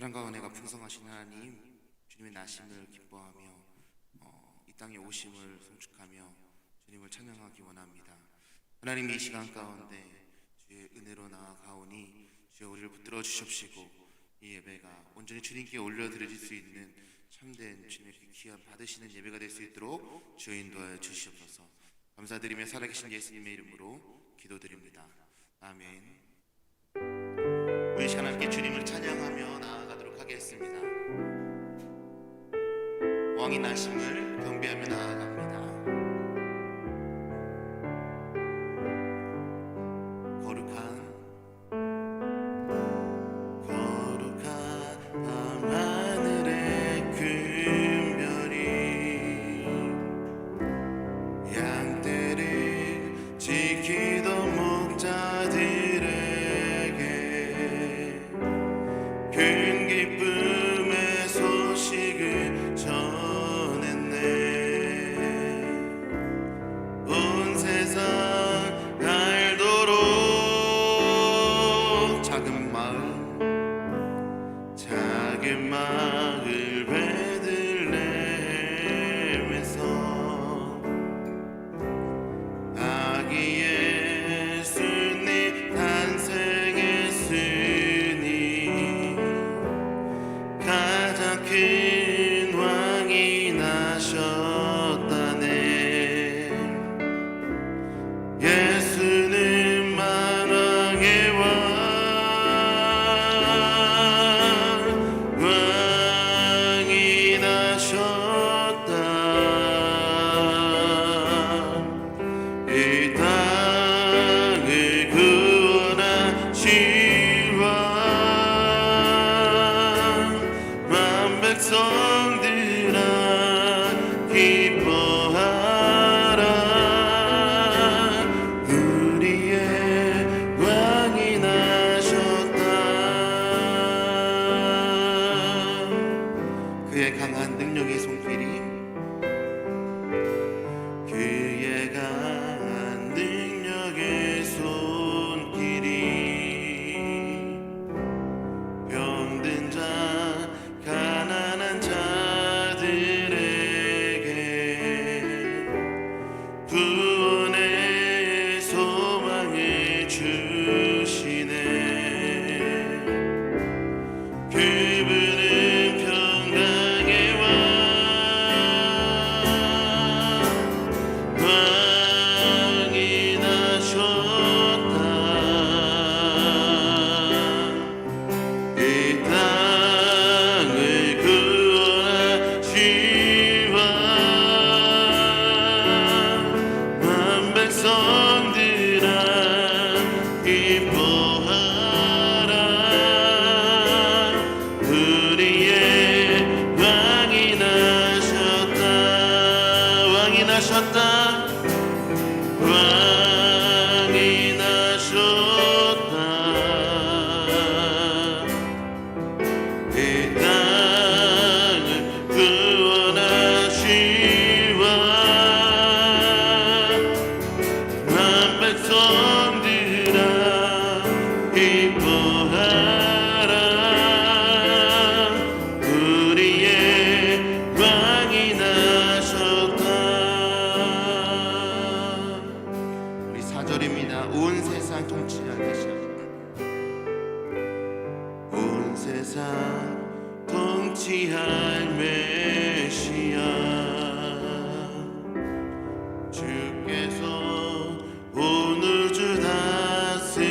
사랑과 은혜가 풍성하신 하나님, 주님의 나심을 기뻐하며 이 땅에 오심을 송축하며 주님을 찬양하기 원합니다. 하나님, 이 시간 가운데 주의 은혜로 나아가오니 주여 우리를 붙들어 주십시고 이 예배가 온전히 주님께 올려드릴 수 있는 참된 주님의 귀한 받으시는 예배가 될 수 있도록 주여 인도하여 주시옵소서. 감사드리며 살아계신 예수님의 이름으로 기도드립니다. 아멘. 우리 시간 함께 주님을 찬양하며 나아가도록 하겠습니다. 왕이 나심을 경배하며 나아갑니다. 거룩한 밤하늘의 큰 별이 양떼를 지키던 목자들에게 큰 기쁨의 소식을 전했네. 온 세상 알도록 작은 마을 베들레헴에서 아기 예수님 탄생했으니 가장 큰 왕이 나셨다네. 예수는 만왕의 왕이 나셨다. 이 땅을 구원하신 왕, 만 백성들아 기뻐하라. 우리의 왕이 나셨다. 그의 강한 능력의 손길이, 그의 강한 능력의 손길이 병든 자 가난한 자들에게 구원의 소망을 주시네. 그분은 평강의 왕이 나셨다. 이 땅을 구원하신 왕, 만 백성들아 기뻐하라. 우리의 왕이 나셨다. 왕이 나셨다. 왕이 나셨다. 이 땅을 구원하신 왕, 만 백성들아 기뻐하라. 우리의 왕이 나셨다. 우리 4절입니다. 온 세상 통치할 메시아. 온 세상 통치할 메시아, 주께서 온 우주 다스리니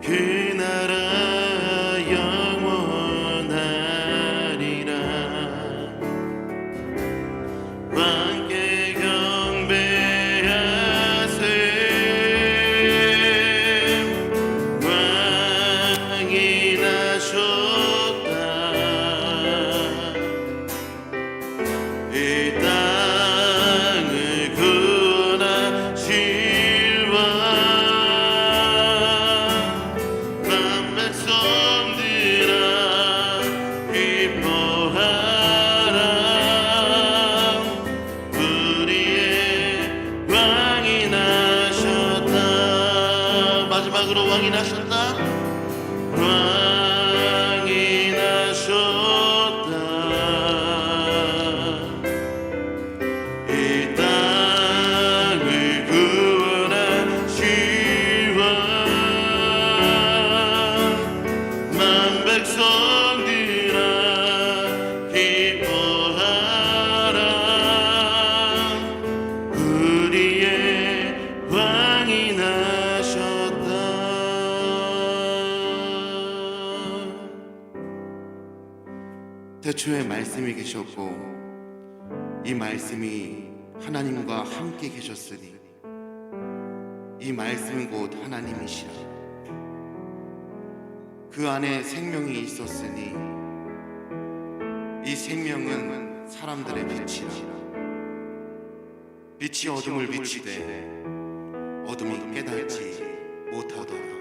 그 나라 영원하리라. 왕께 경배하세. 왕이 나셨다. 이 땅을 구원하신 왕, 만 백성들아 기뻐하라. 우리의 왕이 나셨다. 마지막으로 왕이 나셨다. 왕이 나셨다. 이 땅을 구원하시와 만 백성들아 기뻐하라. 우리의 왕이 나셨다. 태초에 말씀이 계셨고 이 말씀이 하나님과 함께 계셨으니 이 말씀은 곧 하나님이시라. 그 안에 생명이 있었으니 이 생명은 사람들의 빛이라. 빛이 어둠을 비추되 어둠이 깨닫지 못하더라.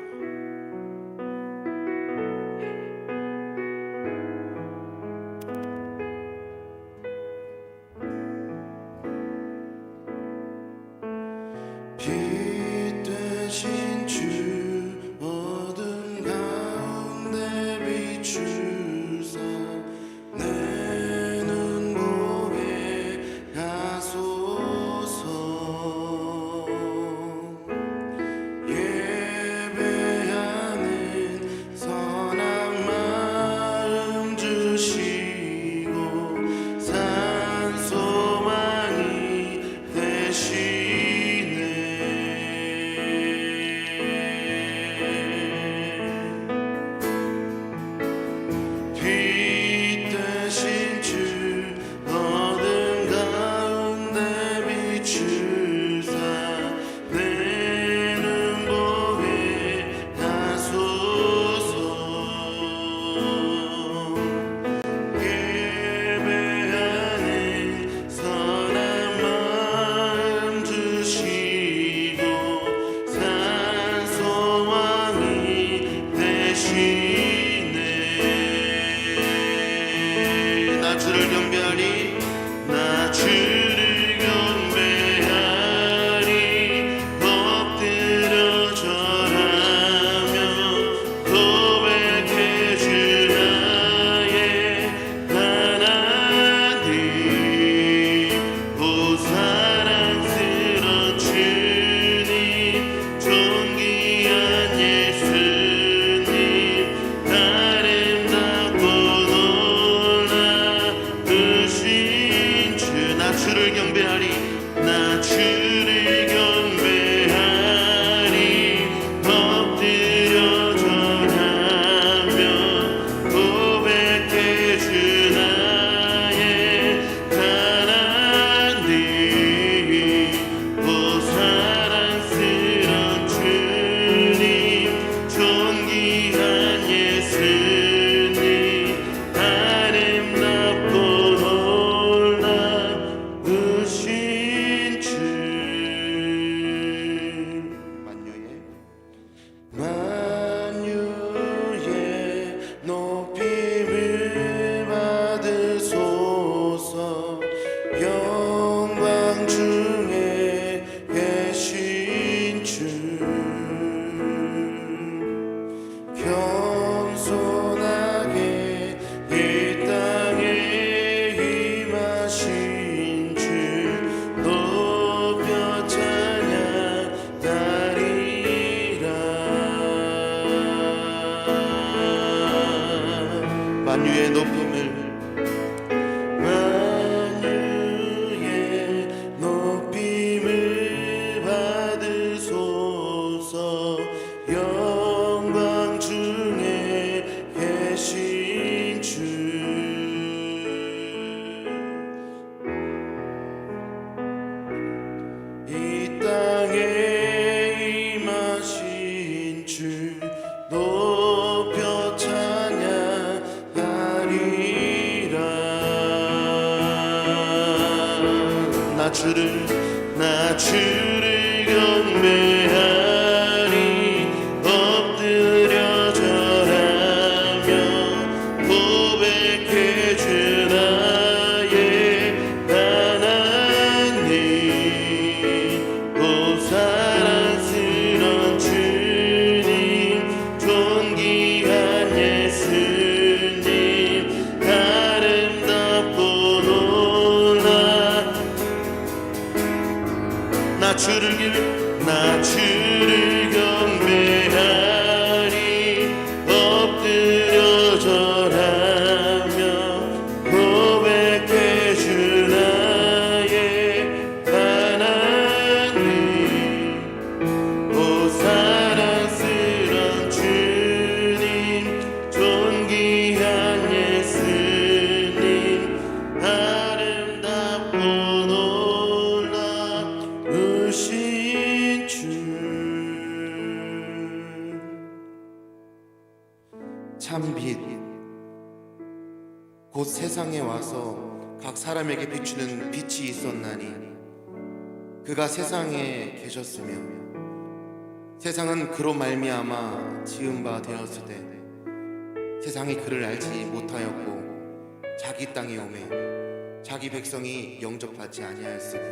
빛 되신 주 어둠 가운데 비추사 내 눈 보게 하소서. 예배하는 선한 마음 주시고 산 소망이 되시네. 빛 되신 주 어둠 가운데 비추사 내 눈 보게 하소서. 예배하는 선한 마음 주시고 산 소망이 되시네. 나 주를 경배하리. 나 주를 경배하리. 엎드려 절하며 고백해 주 나의 하나님. 오 사랑스런 주님 존귀한 예수님 아름답고 놀라우신 주. 나 주를 경배하리. 나 주를 경배하리. 엎드려 절하며 고백해 주 나의 하나님. 오 사랑스런 주님 존귀한 예수님 아름답고 놀라우신 주. 만유의 높임을 받으소서. 영광 중에 계신 주. 겸손하게 이 땅에 임하신 주 높여 찬양하리라. 만유의 높임을 받으소서. 영광 중에 계신 주. 이 땅에 임하신 주 높여 찬양하리라. 나 주를 경배하리. 엎드려 절하며 고백해 주 나의 하나님. 오 사랑스런 주님 존귀한 참 빛, 곧 세상에 와서 각 사람에게 비추는 빛이 있었나니 그가 세상에 계셨으며 세상은 그로 말미암아 지은 바 되었으되 세상이 그를 알지 못하였고 자기 땅에 오매 자기 백성이 영접하지 아니하였으니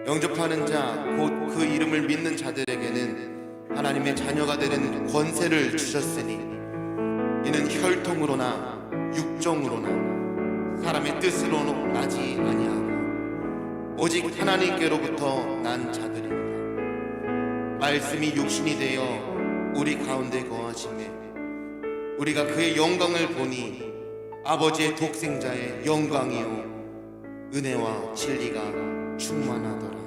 영접하는 자 곧 그 이름을 믿는 자들에게는 하나님의 자녀가 되는 권세를 주셨으니 이는 혈통으로나 육정으로나 사람의 뜻으로 나지 아니하고 오직 하나님께로부터 난 자들입니다. 말씀이 육신이 되어 우리 가운데 거하시매 우리가 그의 영광을 보니 아버지의 독생자의 영광이요 은혜와 진리가 충만하더라.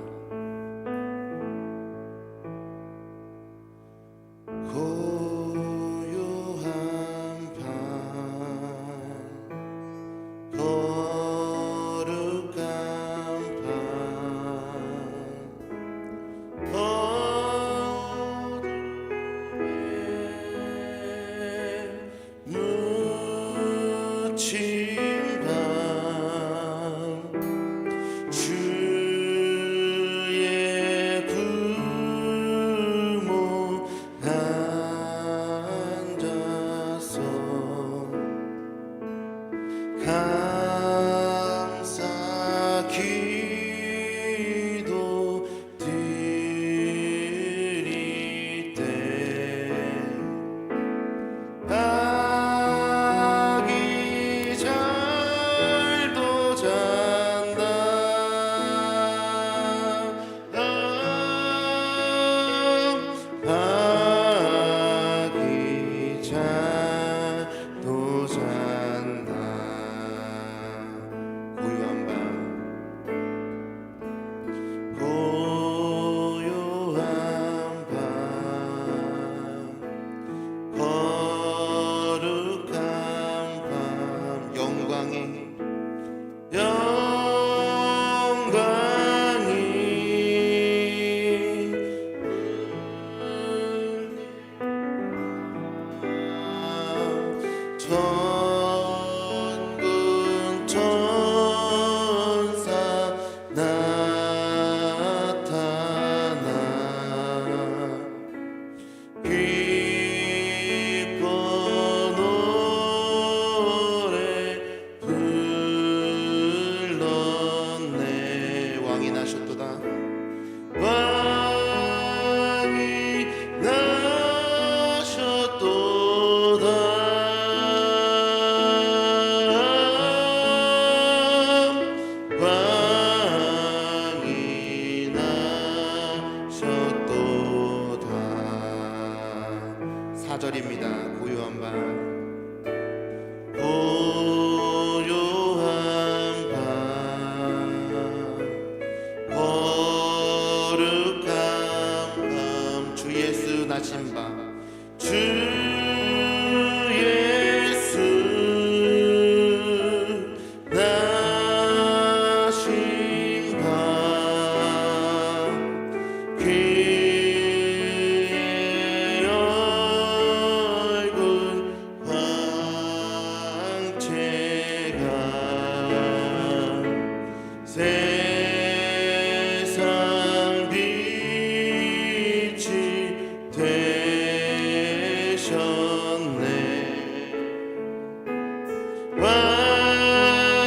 전군 천사 나타나 기뻐 노래 불렀네. 왕이 나셨도다. 왕이 나셨도다. 왕이 나셨도다. 4절입니다. 고요한 밤 고요한 밤 거룩한 밤 주 예수 나신 밤 주 예수 나신 밤 그의 얼굴 광채가 세상 빛이 되셨네.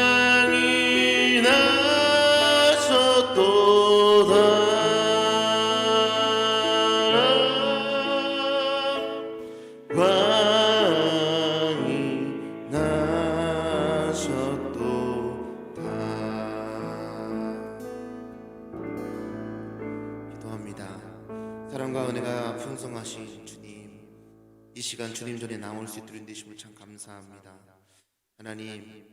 왕이 나셨도다. 왕이 나셨도다. 기도합니다. 사랑과 은혜가 풍성하신 주님, 이 시간 주님 전에 나올 수 있도록 인도하심을 참 감사합니다. 하나님,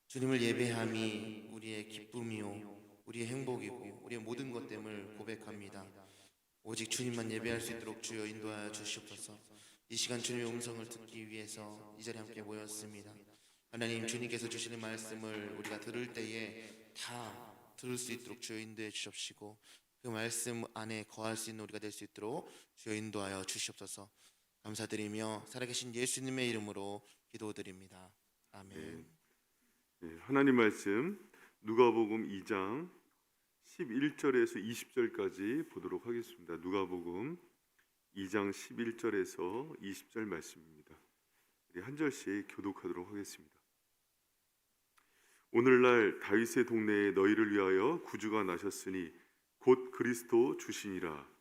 주님을 예배함이 우리의 기쁨이요 우리의 행복이고 우리의 모든 것됨을 고백합니다. 오직 주님만 예배할 수 있도록 주여 인도하여 주시옵소서. 이 시간 주님의 음성을 듣기 위해서 이 자리에 함께 모였습니다. 하나님, 주님께서 주시는 말씀을 우리가 들을 때에 다 들을 수 있도록 주여 인도해 주시옵시고 그 말씀 안에 거할 수 있는 우리가 될 수 있도록 주여 인도하여 주시옵소서. 감사드리며 살아계신 예수님의 이름으로 기도드립니다. 아멘. 네, 하나님 말씀 누가복음 2장 11절에서 20절까지 보도록 하겠습니다. 누가복음 2장 11절에서 20절 말씀입니다. 우리 한 절씩 교독하도록 하겠습니다. 오늘날 다윗의 동네에 너희를 위하여 구주가 나셨으니 곧 그리스도 주시니라.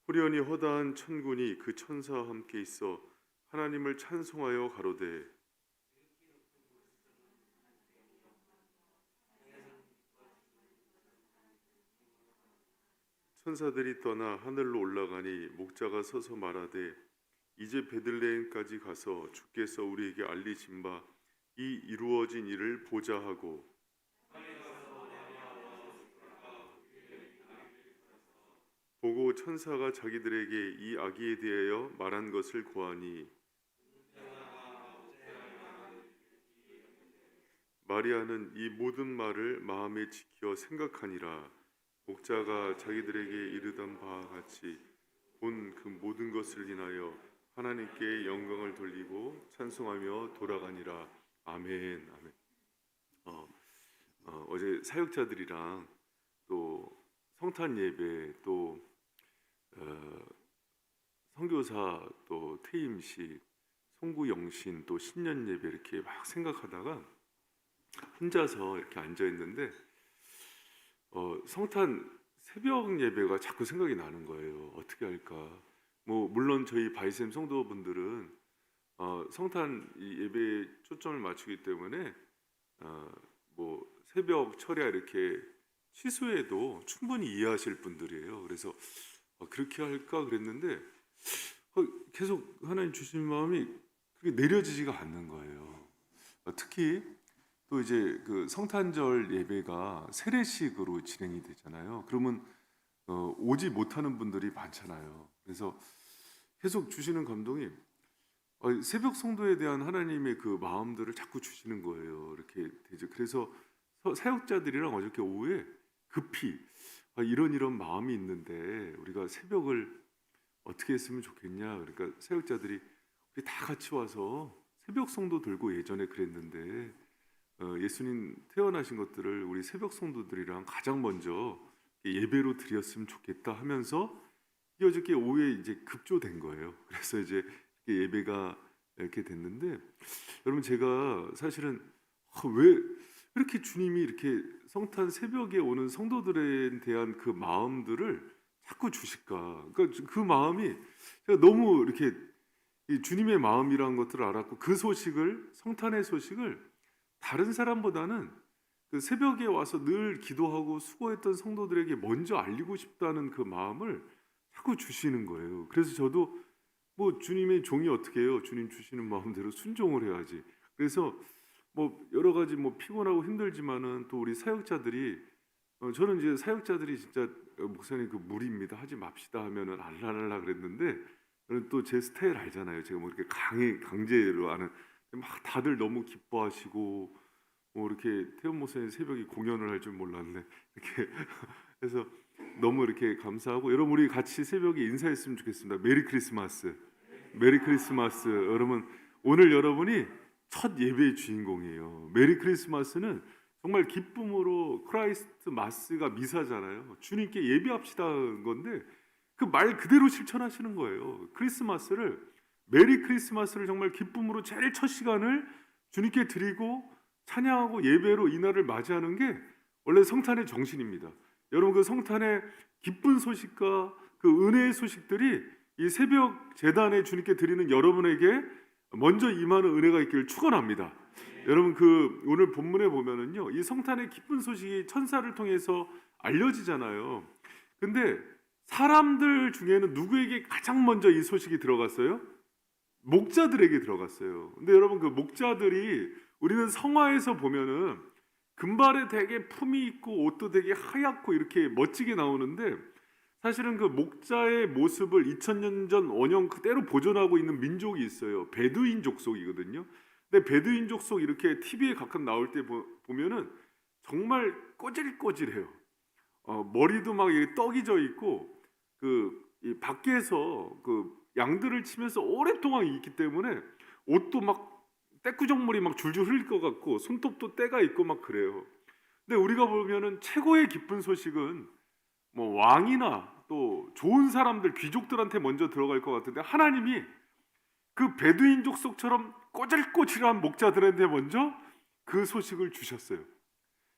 호련히 허다한 천군이 그 천사와 함께 있어 하나님을 찬송하여 가로되 천사들이 떠나 하늘로 올라가니 목자가 서서 말하되 이제 베들레헴까지 가서 주께서 우리에게 알리신 바 이 이루어진 일을 보자 하고 보고 천사가 자기들에게 이 아기에 대하여 말한 것을 고하니 마리아는 이 모든 말을 마음에 지켜 생각하니라. 목자가 자기들에게 이르던 바와 같이 본 그 모든 것을 인하여 하나님께 영광을 돌리고 찬송하며 돌아가니라. 아멘. 아멘. 어제 사역자들이랑 또 성탄 예배 또 선교사 또 퇴임식 송구 영신 또 신년 예배 이렇게 막 생각하다가 혼자서 이렇게 앉아 있는데 성탄 새벽 예배가 자꾸 생각이 나는 거예요. 어떻게 할까? 뭐 물론 저희 바이샘 성도분들은 성탄 이 예배에 초점을 맞추기 때문에 뭐 새벽 철야 이렇게 취소해도 충분히 이해하실 분들이에요. 그래서 그렇게 할까 그랬는데 계속 하나님 주신 마음이 그렇게 내려지지가 않는 거예요. 특히 또 이제 그 성탄절 예배가 세례식으로 진행이 되잖아요. 그러면 오지 못하는 분들이 많잖아요. 그래서 계속 주시는 감동이 새벽 성도에 대한 하나님의 그 마음들을 자꾸 주시는 거예요. 이렇게 되죠. 그래서 사역자들이랑 어저께 오후에 급히 이런 마음이 있는데 우리가 새벽을 어떻게 했으면 좋겠냐. 그러니까 사역자들이 우리 다 같이 와서 새벽 성도 들고 예전에 그랬는데 예수님 태어나신 것들을 우리 새벽 성도들이랑 가장 먼저 예배로 드렸으면 좋겠다 하면서 이게 어저께 오후에 이제 급조된 거예요. 그래서 이제 예배가 이렇게 됐는데 여러분 제가 사실은 왜 이렇게 주님이 이렇게 성탄 새벽에 오는 성도들에 대한 그 마음들을 자꾸 주실까? 그러니까 그 마음이 제가 너무 이렇게 주님의 마음이라는 것들을 알았고 그 소식을 성탄의 소식을 다른 사람보다는 그 새벽에 와서 늘 기도하고 수고했던 성도들에게 먼저 알리고 싶다는 그 마음을 자꾸 주시는 거예요. 그래서 저도 뭐 주님의 종이 어떻게 해요? 주님 주시는 마음대로 순종을 해야지. 그래서 뭐 여러 가지 뭐 피곤하고 힘들지만은 또 우리 사역자들이 저는 이제 사역자들이 진짜 목사님 그 무리입니다. 하지 맙시다 하면은 알랄랄라 그랬는데 저는 또 제 스타일 알잖아요. 제가 뭐 이렇게 강제로 하는 막 다들 너무 기뻐하시고 뭐 이렇게 태원 목사님 새벽에 공연을 할 줄 몰랐네. 이렇게 그래서 너무 이렇게 감사하고 여러분 우리 같이 새벽에 인사했으면 좋겠습니다. 메리 크리스마스. 메리 크리스마스. 여러분 오늘 여러분이 첫 예배의 주인공이에요. 메리 크리스마스는 정말 기쁨으로 크라이스트 마스가 미사잖아요. 주님께 예배합시다 건데 그 말 그대로 실천하시는 거예요. 크리스마스를 메리 크리스마스를 정말 기쁨으로 제일 첫 시간을 주님께 드리고 찬양하고 예배로 이날을 맞이하는 게 원래 성탄의 정신입니다. 여러분 그 성탄의 기쁜 소식과 그 은혜의 소식들이 이 새벽 제단에 주님께 드리는 여러분에게 먼저 임하는 은혜가 있기를 축원합니다. 여러분 그 오늘 본문에 보면은요 이 성탄의 기쁜 소식이 천사를 통해서 알려지잖아요. 근데 사람들 중에는 누구에게 가장 먼저 이 소식이 들어갔어요? 목자들에게 들어갔어요. 근데 여러분 그 목자들이 우리는 성화에서 보면은 금발에 되게 품이 있고 옷도 되게 하얗고 이렇게 멋지게 나오는데 사실은 그 목자의 모습을 2000년 전 원형 그대로 보존하고 있는 민족이 있어요. 베두인 족속이거든요. 근데 베두인 족속 이렇게 TV에 가끔 나올 때 보면은 정말 꼬질꼬질해요. 머리도 막 이렇게 떡이 져 있고 이 밖에서 그 양들을 치면서 오랫동안 있기 때문에 옷도 막 떼꾸정물이 막 줄줄 흘릴 것 같고 손톱도 때가 있고 막 그래요. 근데 우리가 보면은 최고의 기쁜 소식은 뭐 왕이나 또 좋은 사람들 귀족들한테 먼저 들어갈 것 같은데 하나님이 그 베두인 족속처럼 꼬질꼬질한 목자들한테 먼저 그 소식을 주셨어요.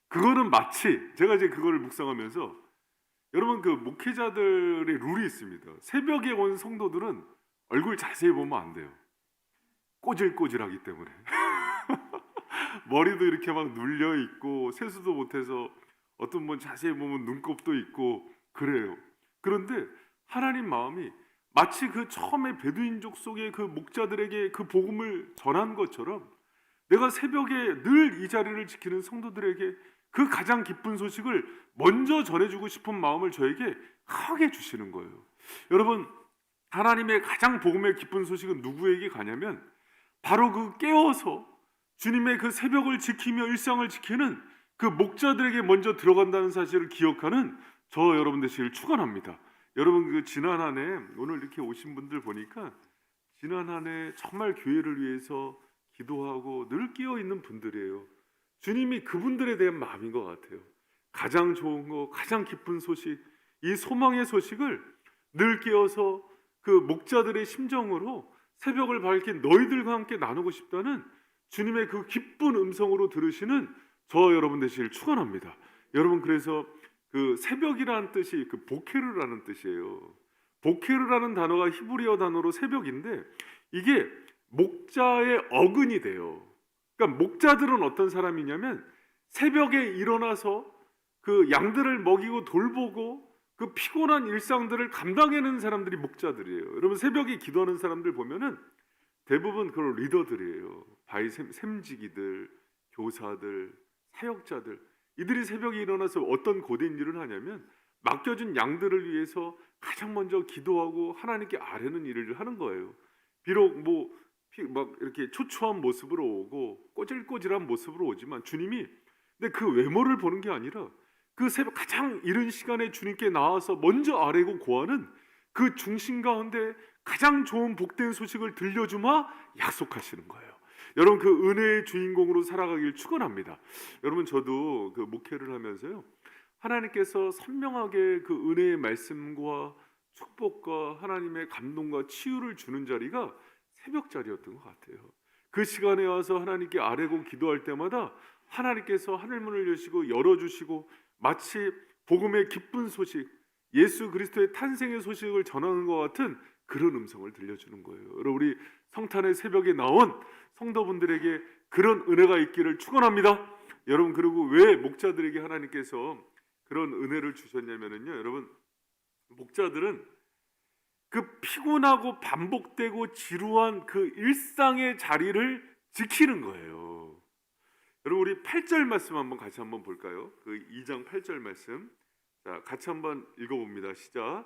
그거는 마치 제가 이제 그거를 묵상하면서 여러분 그 목회자들의 룰이 있습니다. 새벽에 온 성도들은 얼굴 자세히 보면 안 돼요. 꼬질꼬질하기 때문에 머리도 이렇게 막 눌려 있고 세수도 못해서 어떤 분 자세히 보면 눈곱도 있고 그래요. 그런데 하나님 마음이 마치 그 처음에 베두인족 속의 그 목자들에게 그 복음을 전한 것처럼 내가 새벽에 늘 이 자리를 지키는 성도들에게 그 가장 기쁜 소식을 먼저 전해주고 싶은 마음을 저에게 크게 주시는 거예요. 여러분, 하나님의 가장 복음의 기쁜 소식은 누구에게 가냐면 바로 그 깨어서 주님의 그 새벽을 지키며 일상을 지키는 그 목자들에게 먼저 들어간다는 사실을 기억하는 저 여러분 되시길 축원합니다. 여러분 그 지난 한 해 오늘 이렇게 오신 분들 보니까 지난 한 해 정말 교회를 위해서 기도하고 늘 끼어 있는 분들이에요. 주님이 그분들에 대한 마음인 것 같아요. 가장 좋은 거, 가장 기쁜 소식, 이 소망의 소식을 늘 깨어서 그 목자들의 심정으로 새벽을 밝힌 너희들과 함께 나누고 싶다는 주님의 그 기쁜 음성으로 들으시는 저 여러분 되시길 축원합니다. 여러분 그래서 그 새벽이라는 뜻이 그 보케르라는 뜻이에요. 보케르라는 단어가 히브리어 단어로 새벽인데 이게 목자의 어근이 돼요. 그러니까 목자들은 어떤 사람이냐면 새벽에 일어나서 그 양들을 먹이고 돌보고 그 피곤한 일상들을 감당해내는 사람들이 목자들이에요. 여러분 새벽에 기도하는 사람들 보면은 대부분 그런 리더들이에요. 샘지기들, 교사들, 사역자들. 이들이 새벽에 일어나서 어떤 고된 일을 하냐면 맡겨준 양들을 위해서 가장 먼저 기도하고 하나님께 아뢰는 일을 하는 거예요. 비록 막 이렇게 초췌한 모습으로 오고 꼬질꼬질한 모습으로 오지만 주님이 근데 그 외모를 보는 게 아니라 그 새벽 가장 이른 시간에 주님께 나와서 먼저 아뢰고 고하는 그 중심 가운데 가장 좋은 복된 소식을 들려주마 약속하시는 거예요. 여러분 그 은혜의 주인공으로 살아가길 축원합니다. 여러분 저도 그 목회를 하면서요 하나님께서 선명하게 그 은혜의 말씀과 축복과 하나님의 감동과 치유를 주는 자리가 새벽 자리였던 것 같아요. 그 시간에 와서 하나님께 아뢰고 기도할 때마다 하나님께서 하늘문을 여시고 열어주시고 마치 복음의 기쁜 소식, 예수 그리스도의 탄생의 소식을 전하는 것 같은 그런 음성을 들려주는 거예요. 여러분 우리 성탄의 새벽에 나온 성도분들에게 그런 은혜가 있기를 축원합니다. 여러분 그리고 왜 목자들에게 하나님께서 그런 은혜를 주셨냐면요, 여러분 목자들은 그 피곤하고 반복되고 지루한 그 일상의 자리를 지키는 거예요. 여러분 우리 8절 말씀 한번 같이 한번 볼까요? 그 2장 8절 말씀. 자, 같이 한번 읽어봅니다. 시작.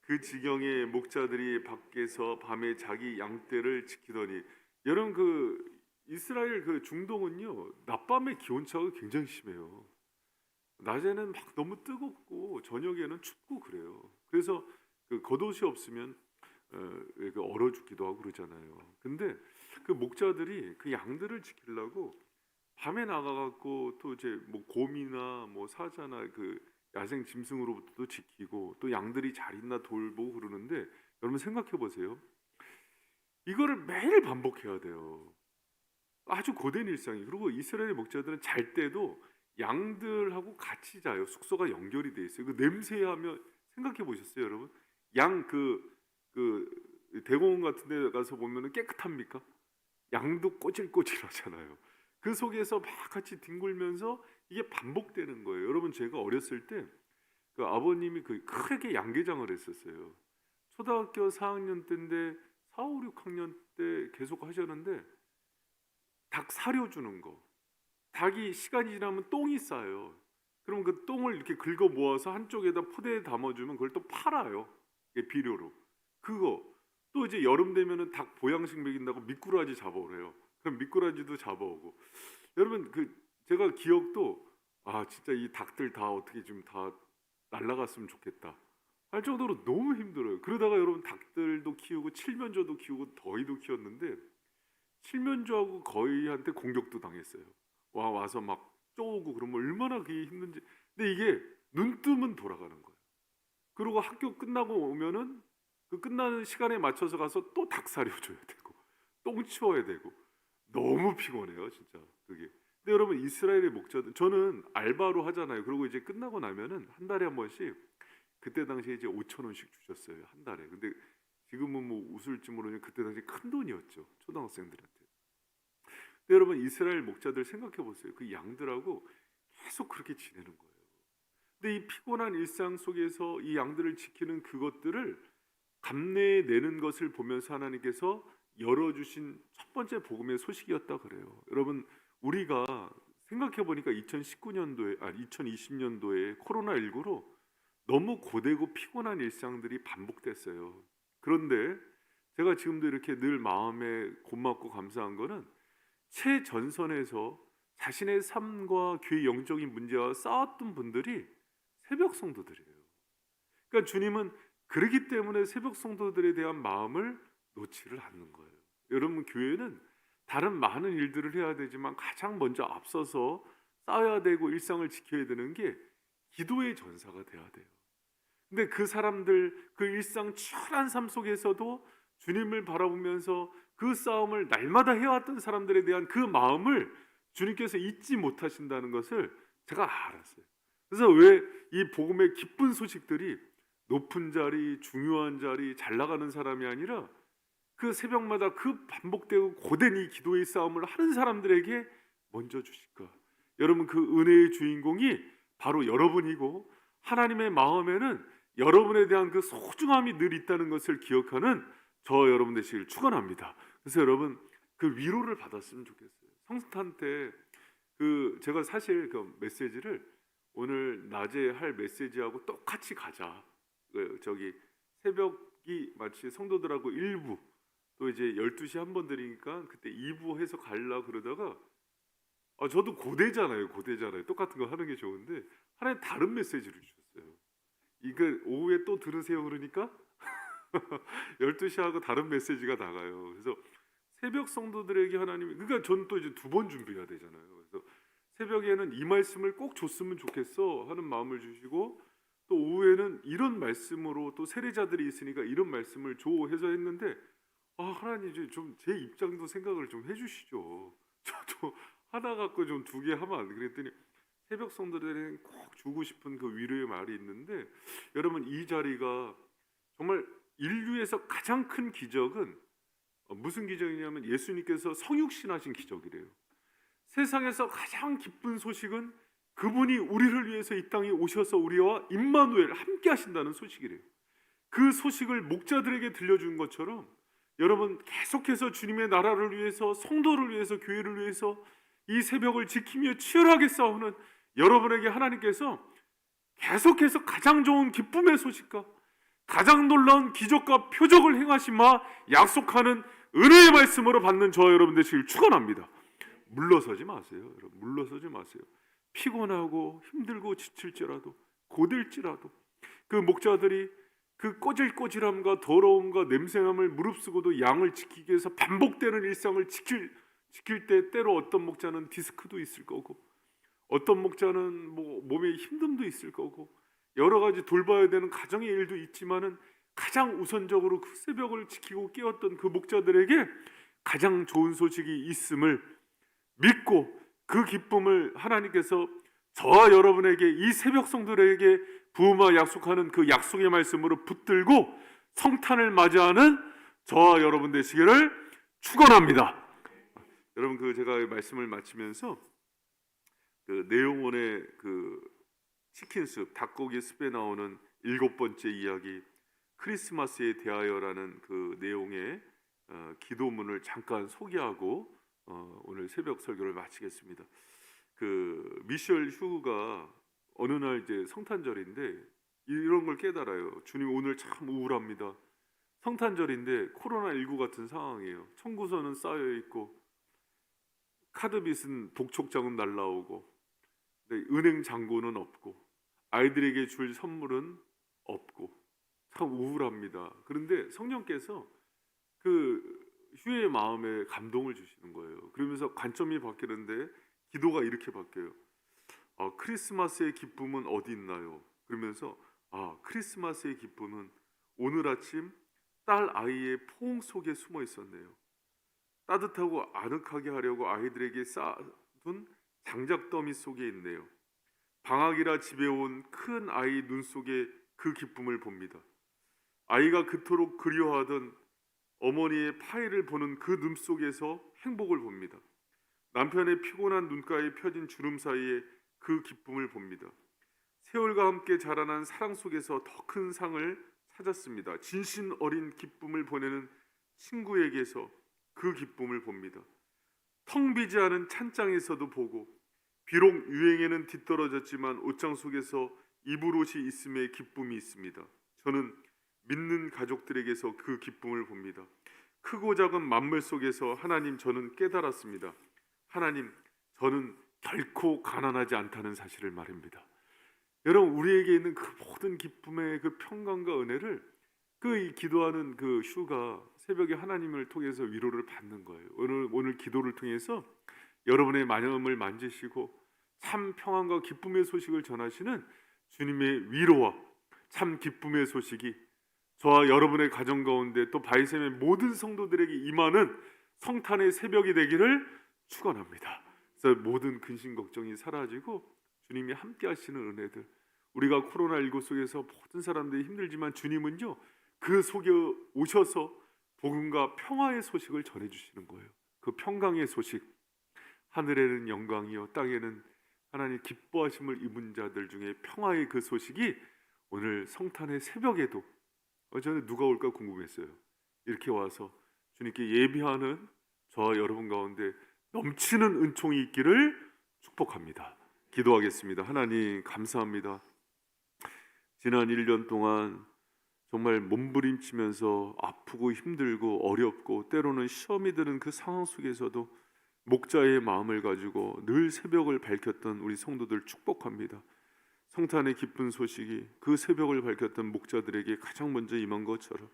그 지경에 목자들이 밖에서 밤에 자기 양떼를 지키더니 여러분 그 이스라엘 그 중동은요 낮밤의 기온차가 굉장히 심해요. 낮에는 막 너무 뜨겁고 저녁에는 춥고 그래요. 그래서 그 겉옷이 없으면 얼어 죽기도 하고 그러잖아요. 근데 그 목자들이 그 양들을 지키려고 밤에 나가갖고 또 이제 뭐 곰이나 뭐 사자나 그 야생 짐승으로부터도 지키고 또 양들이 잘 있나 돌보고 그러는데 여러분 생각해 보세요. 이거를 매일 반복해야 돼요. 아주 고된 일상이. 그리고 이스라엘 목자들은 잘 때도 양들하고 같이 자요. 숙소가 연결이 돼 있어요. 그 냄새하면 생각해 보셨어요, 여러분? 양 대공원 같은 데 가서 보면은 깨끗합니까? 양도 꼬질꼬질하잖아요. 그 속에서 막 같이 뒹굴면서 이게 반복되는 거예요. 여러분 제가 어렸을 때 그 아버님이 그 크게 양계장을 했었어요. 초등학교 4학년 때인데 4, 5, 6학년 때 계속 하셨는데 닭 사료 주는 거. 닭이 시간이 지나면 똥이 싸요. 그럼 그 똥을 이렇게 긁어 모아서 한쪽에다 포대에 담아주면 그걸 또 팔아요. 비료로. 그거 또 이제 여름 되면은 닭 보양식 먹인다고 미꾸라지 잡아오래요. 그럼 미꾸라지도 잡아오고. 여러분 그 제가 기억도 아 진짜 이 닭들 다 어떻게 좀 다 날라갔으면 좋겠다 할 정도로 너무 힘들어요. 그러다가 여러분 닭들도 키우고 칠면조도 키우고 더위도 키웠는데 칠면조하고 거위한테 공격도 당했어요. 와서 막 쪼고 그러면 얼마나 그게 힘든지. 근데 이게 눈 뜨면 돌아가는 거예요. 그리고 학교 끝나고 오면은 그 끝나는 시간에 맞춰서 가서 또 닭 사려줘야 되고 똥 치워야 되고 너무 피곤해요 진짜 그게. 근데 여러분 이스라엘의 목자들 저는 알바로 하잖아요. 그리고 이제 끝나고 나면은 한 달에 한 번씩 그때 당시에 이제 5천 원씩 주셨어요 한 달에. 근데 지금은 뭐 웃을지 모르지만 그때 당시 큰 돈이었죠 초등학생들한테. 근데 여러분 이스라엘 목자들 생각해 보세요. 그 양들하고 계속 그렇게 지내는 거예요. 근데 이 피곤한 일상 속에서 이 양들을 지키는 그것들을 감내내는 것을 보면서 하나님께서 열어주신 첫 번째 복음의 소식이었다 그래요. 여러분 우리가 생각해 보니까 2019년도에 2020년도에 코로나19로 너무 고되고 피곤한 일상들이 반복됐어요. 그런데 제가 지금도 이렇게 늘 마음에 고맙고 감사한 거는 최전선에서 자신의 삶과 교회 영적인 문제와 싸웠던 분들이 새벽 성도들이에요. 그러니까 주님은 그러기 때문에 새벽 성도들에 대한 마음을 놓지를 않는 거예요. 여러분 교회는 다른 많은 일들을 해야 되지만 가장 먼저 앞서서 싸워야 되고 일상을 지켜야 되는 게 기도의 전사가 돼야 돼요. 근데 그 사람들 그 일상 치열한 삶 속에서도 주님을 바라보면서 그 싸움을 날마다 해왔던 사람들에 대한 그 마음을 주님께서 잊지 못하신다는 것을 제가 알았어요. 그래서 왜 이 복음의 기쁜 소식들이 높은 자리, 중요한 자리, 잘 나가는 사람이 아니라 그 새벽마다 그 반복되고 고된 이 기도의 싸움을 하는 사람들에게 먼저 주실까? 여러분 그 은혜의 주인공이 바로 여러분이고 하나님의 마음에는 여러분에 대한 그 소중함이 늘 있다는 것을 기억하는 저 여러분 되시길 축원합니다. 그래서 여러분 그 위로를 받았으면 좋겠어요. 성탄 때 그 제가 사실 그 메시지를 오늘 낮에 할 메시지하고 똑같이 가자. 저기 새벽이 마치 성도들하고 1부 또 이제 12시 한 번 드리니까 그때 2부 해서 갈라 그러다가 저도 고대잖아요. 똑같은 거 하는 게 좋은데 하나님 다른 메시지를 주셨어요. 이거 오후에 또 들으세요 그러니까 12시하고 다른 메시지가 나가요. 그래서 새벽 성도들에게 하나님이 그러니까 저는 또 이제 2번 준비해야 되잖아요. 그래서 새벽에는 이 말씀을 꼭 줬으면 좋겠어 하는 마음을 주시고 또 오후에는 이런 말씀으로 또 세례자들이 있으니까 이런 말씀을 줘 해서 했는데 하나님 이제 좀 제 입장도 생각을 좀 해주시죠. 저도 하나 갖고 좀 2개 하면 안 돼. 그랬더니 새벽 성도들에게 꼭 주고 싶은 그 위로의 말이 있는데 여러분 이 자리가 정말 인류에서 가장 큰 기적은 무슨 기적이냐면 예수님께서 성육신하신 기적이래요. 세상에서 가장 기쁜 소식은 그분이 우리를 위해서 이 땅에 오셔서 우리와 임마누엘 함께 하신다는 소식이래요. 그 소식을 목자들에게 들려준 것처럼 여러분 계속해서 주님의 나라를 위해서 성도를 위해서 교회를 위해서 이 새벽을 지키며 치열하게 싸우는 여러분에게 하나님께서 계속해서 가장 좋은 기쁨의 소식과 가장 놀라운 기적과 표적을 행하시마 약속하는 은혜의 말씀으로 받는 저와 여러분 되시길 축원합니다. 물러서지 마세요. 여러분 물러서지 마세요. 피곤하고 힘들고 지칠지라도 고될지라도 그 목자들이 그 꼬질꼬질함과 더러움과 냄새남을 무릅쓰고도 양을 지키기 위해서 반복되는 일상을 지킬 때 때로 어떤 목자는 디스크도 있을 거고 어떤 목자는 뭐 몸에 힘듦도 있을 거고 여러 가지 돌봐야 되는 가정의 일도 있지만은 가장 우선적으로 그 새벽을 지키고 깨웠던 그 목자들에게 가장 좋은 소식이 있음을 믿고 그 기쁨을 하나님께서 저와 여러분에게 이 새벽 성도들에게 부음하 약속하는 그 약속의 말씀으로 붙들고 성탄을 맞이하는 저와 여러분 되시기를 축원합니다. 여러분 그 제가 말씀을 마치면서 그 내용원의 그 치킨숲 닭고기 숲에 나오는 7번째 이야기 크리스마스에 대하여라는 그 내용의 기도문을 잠깐 소개하고 오늘 새벽 설교를 마치겠습니다. 그 미셸 휴가 어느 날 이제 성탄절인데 이런 걸 깨달아요. 주님 오늘 참 우울합니다. 성탄절인데 코로나19 같은 상황이에요. 청구서는 쌓여 있고 카드빚은 독촉자금 날라오고 네, 은행 잔고는 없고 아이들에게 줄 선물은 없고 참 우울합니다. 그런데 성령께서 그 휴의 마음에 감동을 주시는 거예요. 그러면서 관점이 바뀌는데 기도가 이렇게 바뀌어요. 크리스마스의 기쁨은 어디 있나요? 그러면서 크리스마스의 기쁨은 오늘 아침 딸 아이의 포옹 속에 숨어 있었네요. 따뜻하고 아늑하게 하려고 아이들에게 쌓아둔 장작더미 속에 있네요. 방학이라 집에 온 큰 아이 눈 속에 그 기쁨을 봅니다. 아이가 그토록 그리워하던 어머니의 파이를 보는 그 눈 속에서 행복을 봅니다. 남편의 피곤한 눈가에 펴진 주름 사이에 그 기쁨을 봅니다. 세월과 함께 자라난 사랑 속에서 더 큰 상을 찾았습니다. 진심 어린 기쁨을 보내는 친구에게서 그 기쁨을 봅니다. 텅 비지 않은 찬장에서도 보고 비록 유행에는 뒤떨어졌지만 옷장 속에서 입을 옷이 있음에 기쁨이 있습니다. 저는 믿는 가족들에게서 그 기쁨을 봅니다. 크고 작은 만물 속에서 하나님, 저는 깨달았습니다. 하나님, 저는 결코 가난하지 않다는 사실을 말입니다. 여러분, 우리에게 있는 그 모든 기쁨의 그 평강과 은혜를 이 기도하는 그 휴가 새벽에 하나님을 통해서 위로를 받는 거예요. 오늘 기도를 통해서 여러분의 마음을 만지시고 참 평안과 기쁨의 소식을 전하시는 주님의 위로와 참 기쁨의 소식이 저와 여러분의 가정 가운데 또 바이샘의 모든 성도들에게 임하는 성탄의 새벽이 되기를 축원합니다. 그래서 모든 근심 걱정이 사라지고 주님이 함께 하시는 은혜들, 우리가 코로나19 속에서 모든 사람들이 힘들지만 주님은요 그 속에 오셔서 복음과 평화의 소식을 전해주시는 거예요. 그 평강의 소식, 하늘에는 영광이요 땅에는 하나님 기뻐하심을 입은 자들 중에 평화의 그 소식이 오늘 성탄의 새벽에도 저는 누가 올까 궁금했어요. 이렇게 와서 주님께 예비하는 저와 여러분 가운데 넘치는 은총이 있기를 축복합니다. 기도하겠습니다. 하나님 감사합니다. 지난 1년 동안 정말 몸부림치면서 아프고 힘들고 어렵고 때로는 시험이 드는 그 상황 속에서도 목자의 마음을 가지고 늘 새벽을 밝혔던 우리 성도들 축복합니다. 성탄의 기쁜 소식이 그 새벽을 밝혔던 목자들에게 가장 먼저 임한 것처럼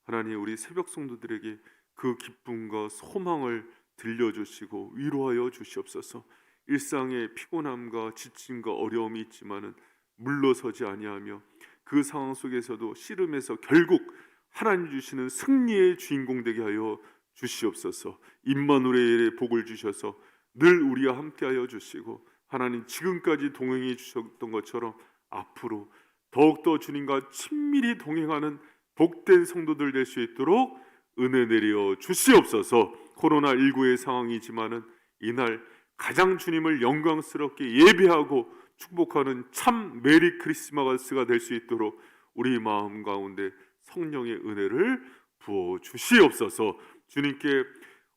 하나님, 우리 새벽 성도들에게 그 기쁨과 소망을 들려주시고 위로하여 주시옵소서. 일상의 피곤함과 지침과 어려움이 있지만은 물러서지 아니하며 그 상황 속에서도 씨름해서 결국 하나님 주시는 승리의 주인공 되게 하여 주시옵소서. 임마누엘의 복을 주셔서 늘 우리와 함께하여 주시고 하나님, 지금까지 동행해 주셨던 것처럼 앞으로 더욱더 주님과 친밀히 동행하는 복된 성도들 될 수 있도록 은혜 내려 주시옵소서. 코로나19의 상황이지만은 이날 가장 주님을 영광스럽게 예배하고 축복하는 참 메리 크리스마스가 될 수 있도록 우리 마음 가운데 성령의 은혜를 부어 주시옵소서. 주님께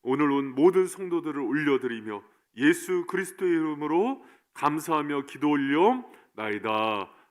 오늘 온 모든 성도들을 올려드리며 예수 그리스도의 이름으로 감사하며 기도 올려 나이다.